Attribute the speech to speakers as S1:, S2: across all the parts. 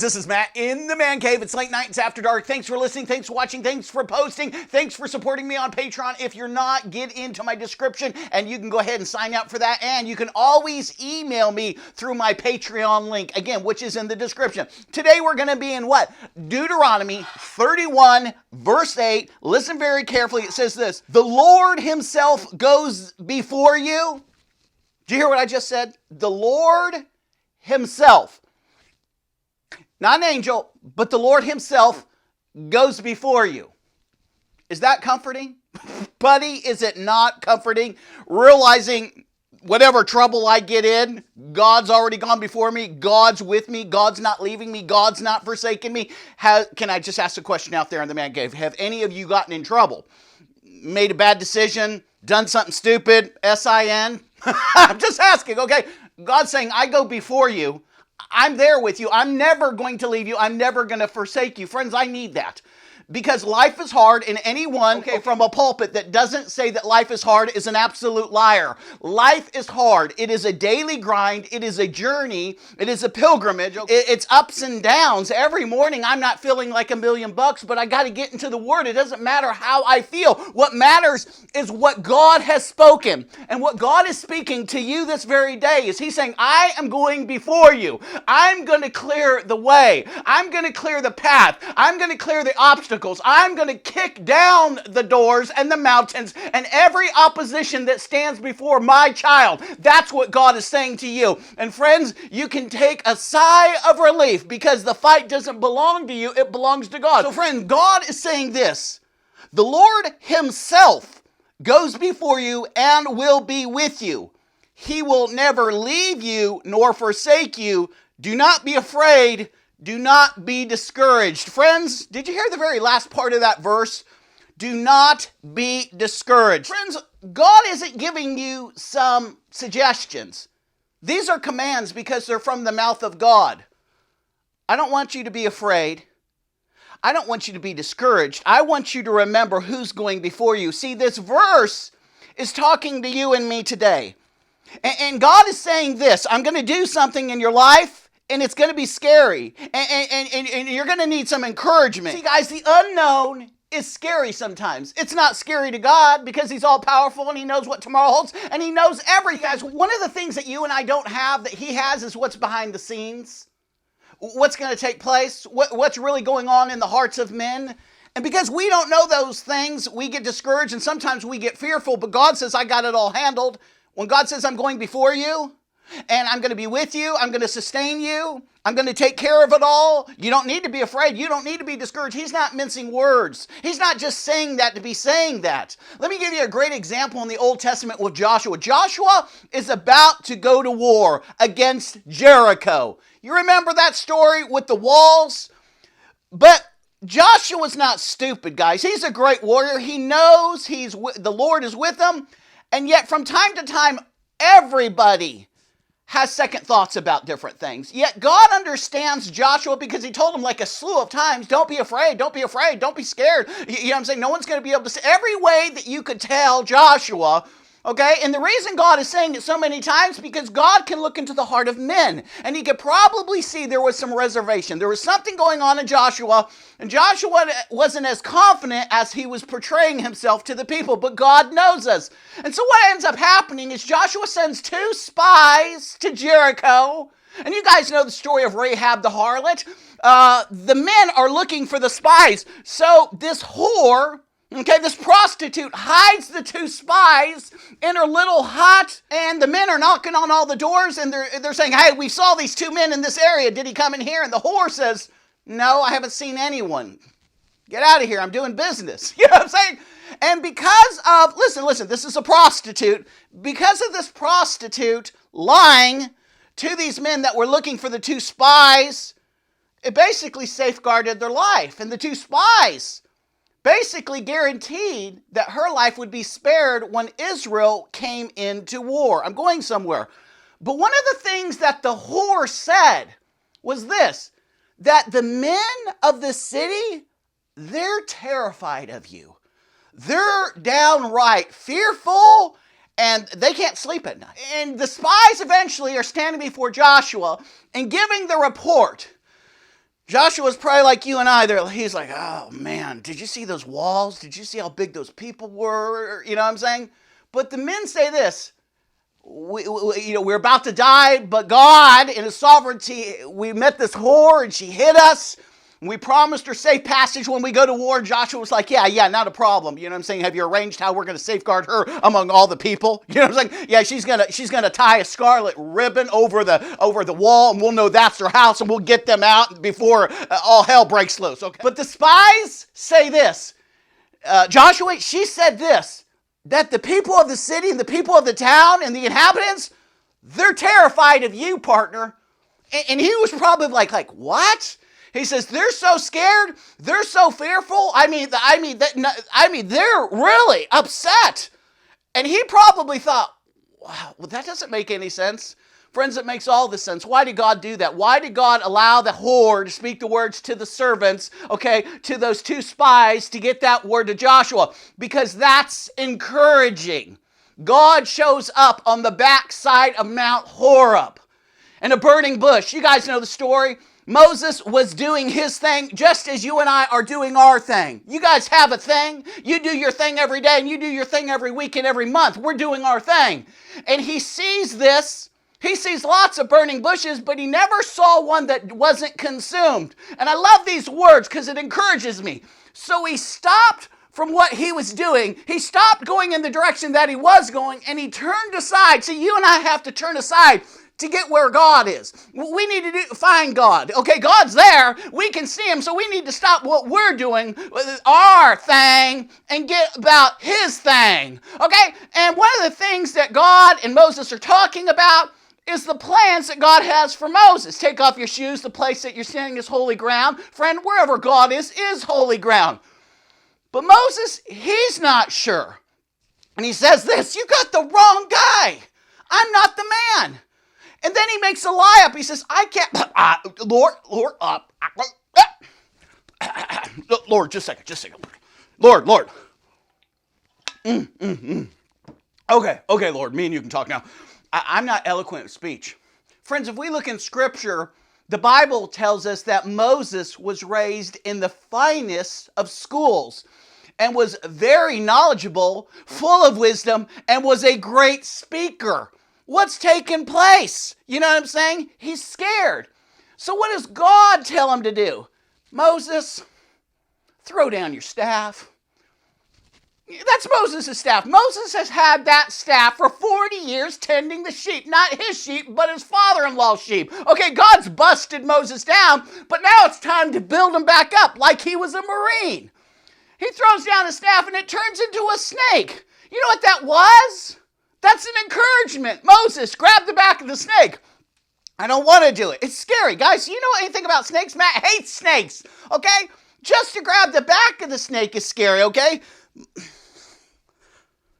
S1: This is Matt in the Man Cave. It's late night, it's after dark. Thanks for listening, thanks for watching, thanks for posting, thanks for supporting me on Patreon. If you're not, get into my description and you can go ahead and sign up for that. And you can always email me through my Patreon link, again, which is in the description. Today we're going to be in what? Deuteronomy 31, verse 8. Listen very carefully. It says this: the Lord himself goes before you. Do you hear what I just said? The Lord himself. Not an angel, but the Lord himself goes before you. Is that comforting? Buddy, is it not comforting? Realizing whatever trouble I get in, God's already gone before me. God's with me. God's not leaving me. God's not forsaking me. Can I just ask a question out there in the Man Cave? Have any of you gotten in trouble? Made a bad decision? Done something stupid? S-I-N? I'm just asking, okay? God's saying, I go before you. I'm there with you. I'm never going to leave you. I'm never going to forsake you. Friends, I need that. Because life is hard, and anyone from a pulpit that doesn't say that life is hard is an absolute liar. Life is hard. It is a daily grind. It is a journey. It is a pilgrimage. It's ups and downs. Every morning I'm not feeling like $1,000,000, but I got to get into the Word. It doesn't matter how I feel. What matters is what God has spoken. And what God is speaking to you this very day is He's saying, I am going before you. I'm going to clear the way. I'm going to clear the path. I'm going to clear the obstacles. I'm going to kick down the doors and the mountains and every opposition that stands before my child. That's what God is saying to you. And friends, you can take a sigh of relief because the fight doesn't belong to you. It belongs to God. So friend, God is saying this: the Lord himself goes before you and will be with you. He will never leave you nor forsake you. Do not be afraid. Do not be discouraged. Friends, did you hear the very last part of that verse? Do not be discouraged. Friends, God isn't giving you some suggestions. These are commands because they're from the mouth of God. I don't want you to be afraid. I don't want you to be discouraged. I want you to remember who's going before you. See, this verse is talking to you and me today. And God is saying this: I'm going to do something in your life. And it's going to be scary. And you're going to need some encouragement. See, guys, the unknown is scary sometimes. It's not scary to God because He's all powerful and He knows what tomorrow holds and He knows everything. Guys, one of the things that you and I don't have that He has is what's behind the scenes. What's going to take place. What's really going on in the hearts of men. And because we don't know those things, we get discouraged and sometimes we get fearful. But God says, I got it all handled. When God says, I'm going before you, and I'm going to be with you. I'm going to sustain you. I'm going to take care of it all. You don't need to be afraid. You don't need to be discouraged. He's not mincing words. He's not just saying that to be saying that. Let me give you a great example in the Old Testament with Joshua. Joshua is about to go to war against Jericho. You remember that story with the walls? But Joshua's not stupid, guys. He's a great warrior. He knows the Lord is with him. And yet from time to time, everybody has second thoughts about different things. Yet God understands Joshua because He told him like a slew of times, don't be afraid, don't be afraid, don't be scared. You know what I'm saying? No one's going to be able to say every way that you could tell Joshua. Okay, and the reason God is saying it so many times because God can look into the heart of men and He could probably see there was some reservation. There was something going on in Joshua, and Joshua wasn't as confident as he was portraying himself to the people, but God knows us. And so what ends up happening is Joshua sends 2 spies to Jericho, and you guys know the story of Rahab the harlot. The men are looking for the spies, so this whore, this prostitute hides the 2 spies in her little hut, and the men are knocking on all the doors, and they're saying, hey, we saw these 2 men in this area. Did he come in here? And the whore says, no, I haven't seen anyone. Get out of here. I'm doing business. You know what I'm saying? And because of, listen, this is a prostitute. Because of this prostitute lying to these men that were looking for the 2 spies, it basically safeguarded their life. And the two spies basically guaranteed that her life would be spared when Israel came into war. I'm going somewhere. But one of the things that the whore said was this, that the men of the city, they're terrified of you. They're downright fearful, and they can't sleep at night. And the spies eventually are standing before Joshua and giving the report. Joshua's probably like you and I. He's like, oh man, did you see those walls? Did you see how big those people were? You know what I'm saying? But the men say this, we're about to die, but God, in His sovereignty, we met this whore and she hit us. We promised her safe passage when we go to war. Joshua was like, yeah, not a problem. You know what I'm saying? Have you arranged how we're going to safeguard her among all the people? You know what I'm saying? Yeah, she's gonna tie a scarlet ribbon over the wall, and we'll know that's her house, and we'll get them out before all hell breaks loose. Okay. But the spies say this. Joshua, she said this, that the people of the city and the people of the town and the inhabitants, they're terrified of you, partner. And he was probably like, what? He says, they're so scared, they're so fearful. I mean, they're really upset. And he probably thought, wow, well, that doesn't make any sense. Friends, it makes all the sense. Why did God do that? Why did God allow the whore to speak the words to the servants, okay, to those two spies to get that word to Joshua? Because that's encouraging. God shows up on the backside of Mount Horeb in a burning bush. You guys know the story. Moses was doing his thing just as you and I are doing our thing. You guys have a thing. You do your thing every day and you do your thing every week and every month. We're doing our thing. And he sees this. He sees lots of burning bushes, but he never saw one that wasn't consumed. And I love these words because it encourages me. So he stopped from what he was doing. He stopped going in the direction that he was going, and he turned aside. See, you and I have to turn aside to get where God is. We need to find God. Okay, God's there. We can see Him, so we need to stop what we're doing, our thing, and get about His thing. Okay? And one of the things that God and Moses are talking about is the plans that God has for Moses. Take off your shoes. The place that you're standing is holy ground. Friend, wherever God is holy ground. But Moses, he's not sure. And he says this, you got the wrong guy. I'm not the man. And then he makes a lie up. He says, I can't, Lord, just a second. Lord. Okay, Lord, me and you can talk now. I'm not eloquent of speech. Friends, if we look in Scripture, the Bible tells us that Moses was raised in the finest of schools and was very knowledgeable, full of wisdom, and was a great speaker. What's taking place? You know what I'm saying? He's scared. So what does God tell him to do? Moses, throw down your staff. That's Moses' staff. Moses has had that staff for 40 years tending the sheep. Not his sheep, but his father-in-law's sheep. Okay, God's busted Moses down, but now it's time to build him back up like he was a Marine. He throws down his staff and it turns into a snake. You know what that was? That's an encouragement. Moses, grab the back of the snake. I don't want to do it. It's scary. Guys, you know anything about snakes? Matt hates snakes, okay? Just to grab the back of the snake is scary, okay?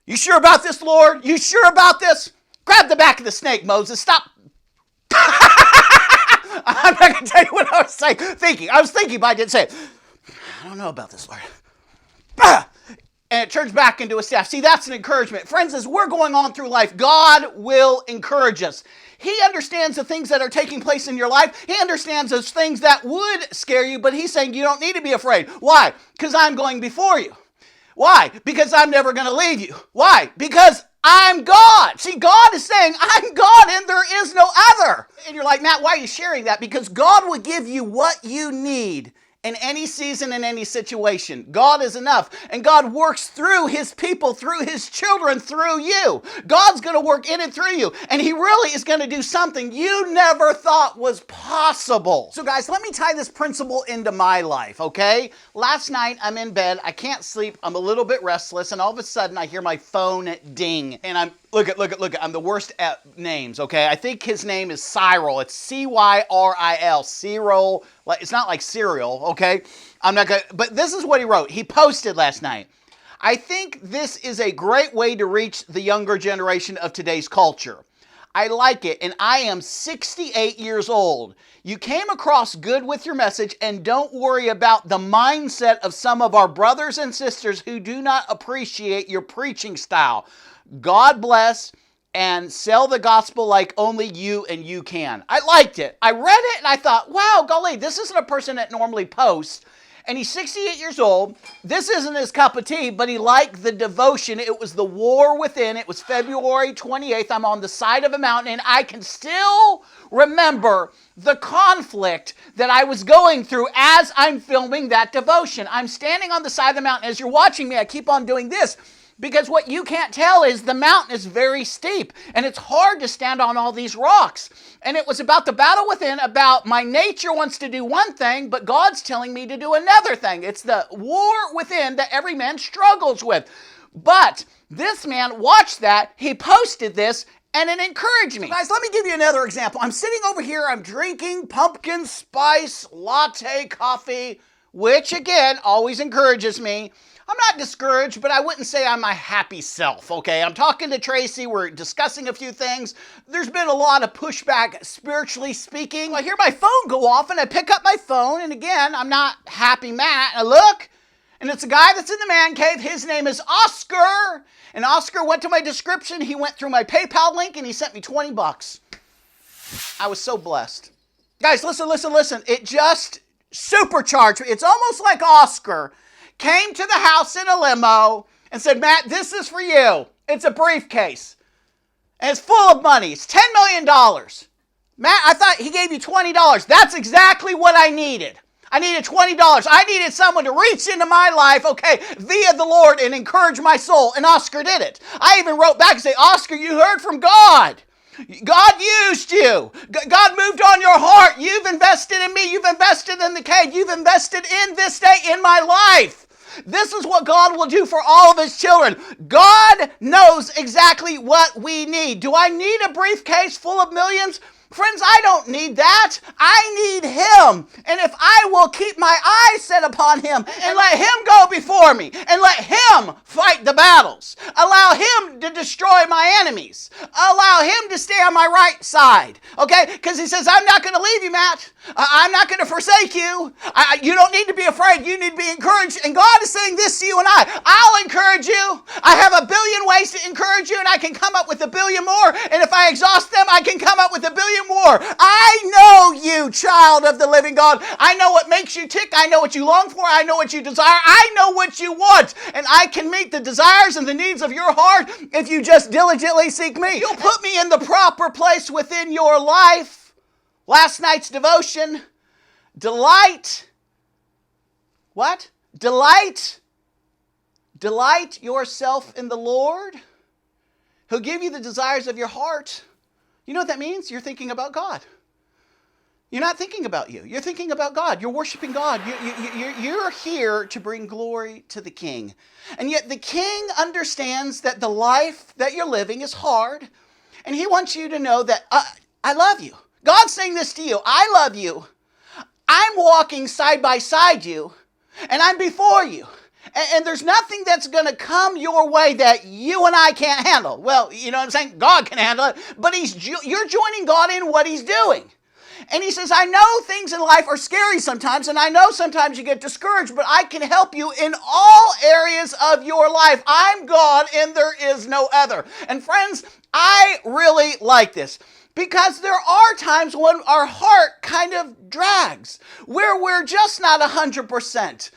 S1: You sure about this, Lord? You sure about this? Grab the back of the snake, Moses. Stop. I'm not going to tell you what I was thinking. I was thinking, but I didn't say it. I don't know about this, Lord. And it turns back into a staff. See, that's an encouragement. Friends, as we're going on through life, God will encourage us. He understands the things that are taking place in your life. He understands those things that would scare you, but He's saying you don't need to be afraid. Why? Because I'm going before you. Why? Because I'm never going to leave you. Why? Because I'm God. See, God is saying, I'm God and there is no other. And you're like, Matt, why are you sharing that? Because God will give you what you need in any season, in any situation. God is enough. And God works through His people, through His children, through you. God's going to work in and through you. And He really is going to do something you never thought was possible. So guys, let me tie this principle into my life, okay? Last night, I'm in bed. I can't sleep. I'm a little bit restless. And all of a sudden, I hear my phone ding. And I'm, look at, I'm the worst at names, okay? I think his name is Cyril. It's Cyril. Cyril Like, it's not like cereal, okay? I'm not gonna, but this is what he wrote. He posted last night. I think this is a great way to reach the younger generation of today's culture. I like it, and I am 68 years old. You came across good with your message, and don't worry about the mindset of some of our brothers and sisters who do not appreciate your preaching style. God bless, and sell the gospel like only you and you can. I liked it. I read it, and I thought, wow, golly, this isn't a person that normally posts. And he's 68 years old. This isn't his cup of tea, but he liked the devotion. It was the war within. It was February 28th. I'm on the side of a mountain, and I can still remember the conflict that I was going through as I'm filming that devotion. I'm standing on the side of the mountain. As you're watching me, I keep on doing this, because what you can't tell is the mountain is very steep, and it's hard to stand on all these rocks. And it was about the battle within, about my nature wants to do one thing, but God's telling me to do another thing. It's the war within that every man struggles with. But this man watched that, he posted this, and it encouraged me. Guys, let me give you another example. I'm sitting over here, I'm drinking pumpkin spice latte coffee, which again, always encourages me. I'm not discouraged, but I wouldn't say I'm my happy self, okay? I'm talking to Tracy. We're discussing a few things. There's been a lot of pushback, spiritually speaking. I hear my phone go off, and I pick up my phone, and again, I'm not happy Matt. I look, and it's a guy that's in the man cave. His name is Oscar, and Oscar went to my description. He went through my PayPal link, and he sent me $20. I was so blessed. Guys, listen. It just supercharged me. It's almost like Oscar came to the house in a limo and said, Matt, this is for you. It's a briefcase. And it's full of money. It's $10 million. Matt, I thought he gave you $20. That's exactly what I needed. I needed $20. I needed someone to reach into my life, okay, via the Lord and encourage my soul. And Oscar did it. I even wrote back and say, Oscar, you heard from God. God used you. God moved on your heart. You've invested in me. You've invested in the cave. You've invested in this day in my life. This is what God will do for all of his children. God knows exactly what we need. Do I need a briefcase full of millions? Friends, I don't need that. I need him. And if I will keep my eyes set upon him and let him go before me and let him fight the battles, allow him to destroy my enemies, allow him to stay on my right side, okay? Because he says, I'm not going to leave you, Matt. I'm not going to forsake you. You don't need to be afraid. You need to be encouraged. And God is saying this to you and I. I'll encourage you. I have a billion ways to encourage you, and I can come up with a billion more. And if I exhaust them, I can come up with a billion more. I know you, child of the living God. I know what makes you tick. I know what you long for. I know what you desire. I know what you want. And I can meet the desires and the needs of your heart if you just diligently seek me. You'll put me in the proper place within your life. Last night's devotion, delight. What? Delight yourself in the Lord, who'll give you the desires of your heart. You know what that means? You're thinking about God. You're not thinking about you. You're thinking about God. You're worshiping God. You're here to bring glory to the King. And yet the King understands that the life that you're living is hard. And he wants you to know that I love you. God's saying this to you. I love you. I'm walking side by side you. And I'm before you. And there's nothing that's going to come your way that you and I can't handle. Well, you know what I'm saying? God can handle it. But you're joining God in what he's doing. And he says, I know things in life are scary sometimes, and I know sometimes you get discouraged, but I can help you in all areas of your life. I'm God, and there is no other. And friends, I really like this, because there are times when our heart kind of drags, where we're just not 100%.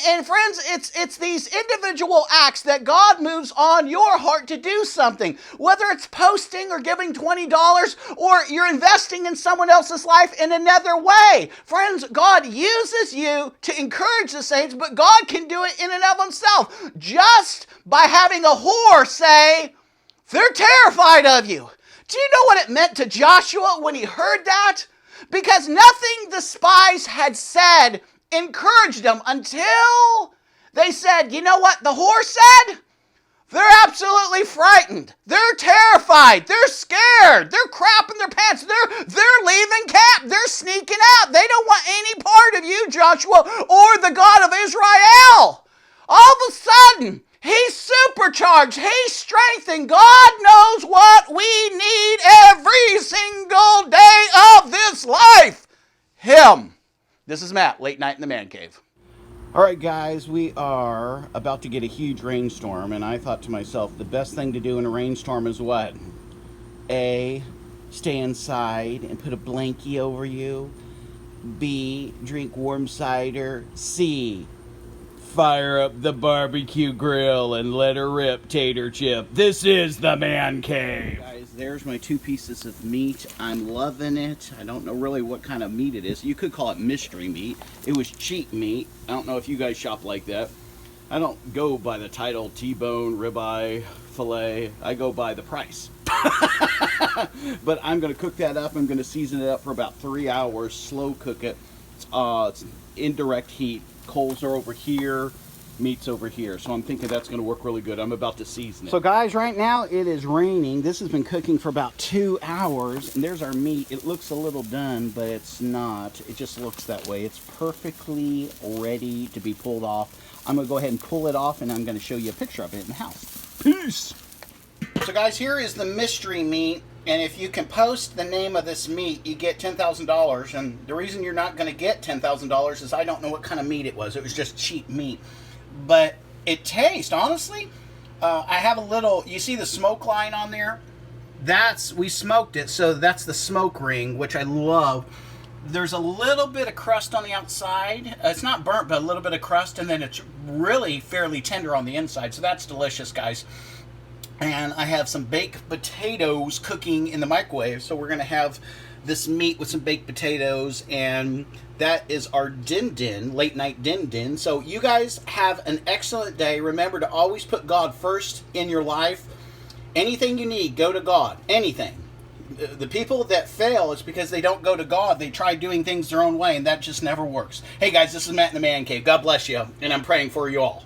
S1: And friends, it's these individual acts that God moves on your heart to do something. Whether it's posting or giving $20 or you're investing in someone else's life in another way. Friends, God uses you to encourage the saints, but God can do it in and of himself. Just by having a whore say, they're terrified of you. Do you know what it meant to Joshua when he heard that? Because nothing the spies had said encouraged them until they said, you know what the whore said? They're absolutely frightened. They're terrified. They're scared. They're crapping their pants. They're leaving camp. They're sneaking out. They don't want any part of you, Joshua, or the God of Israel. All of a sudden, he's supercharged. He's strengthened. God knows what we need every single day of this life. Him. This is Matt, Late Night in the Man Cave. All right, guys, we are about to get a huge rainstorm, and I thought to myself, the best thing to do in a rainstorm is what? A, stay inside and put a blankie over you. B, drink warm cider. C, fire up the barbecue grill and let her rip, tater chip. This is the Man Cave. Guys, there's my 2 pieces of meat. I'm loving it. I don't know really what kind of meat it is. You could call it mystery meat. It was cheap meat. I don't know if you guys shop like that. I don't go by the title T-bone, ribeye, filet. I go by the price. But I'm going to cook that up. I'm going to season it up for about 3 hours. Slow cook it. It's indirect heat. Coals are over here, meat's over here. So I'm thinking that's going to work really good. I'm about to season it. So guys, right now it is raining. This has been cooking for about 2 hours. And there's our meat. It looks a little done, but it's not. It just looks that way. It's perfectly ready to be pulled off. I'm going to go ahead and pull it off, and I'm going to show you a picture of it in the house. Peace! So guys, here is the mystery meat. And if you can post the name of this meat, you get $10,000. And the reason you're not going to get $10,000 is I don't know what kind of meat it was. It was just cheap meat. But it tastes, honestly, I have a little, you see the smoke line on there? We smoked it, so that's the smoke ring, which I love. There's a little bit of crust on the outside. It's not burnt, but a little bit of crust. And then it's really fairly tender on the inside. So that's delicious, guys. And I have some baked potatoes cooking in the microwave. So we're going to have this meat with some baked potatoes. And that is our din-din, late night din-din. So you guys have an excellent day. Remember to always put God first in your life. Anything you need, go to God. Anything. The people that fail is because they don't go to God. They try doing things their own way, and that just never works. Hey guys, this is Matt in the Man Cave. God bless you, and I'm praying for you all.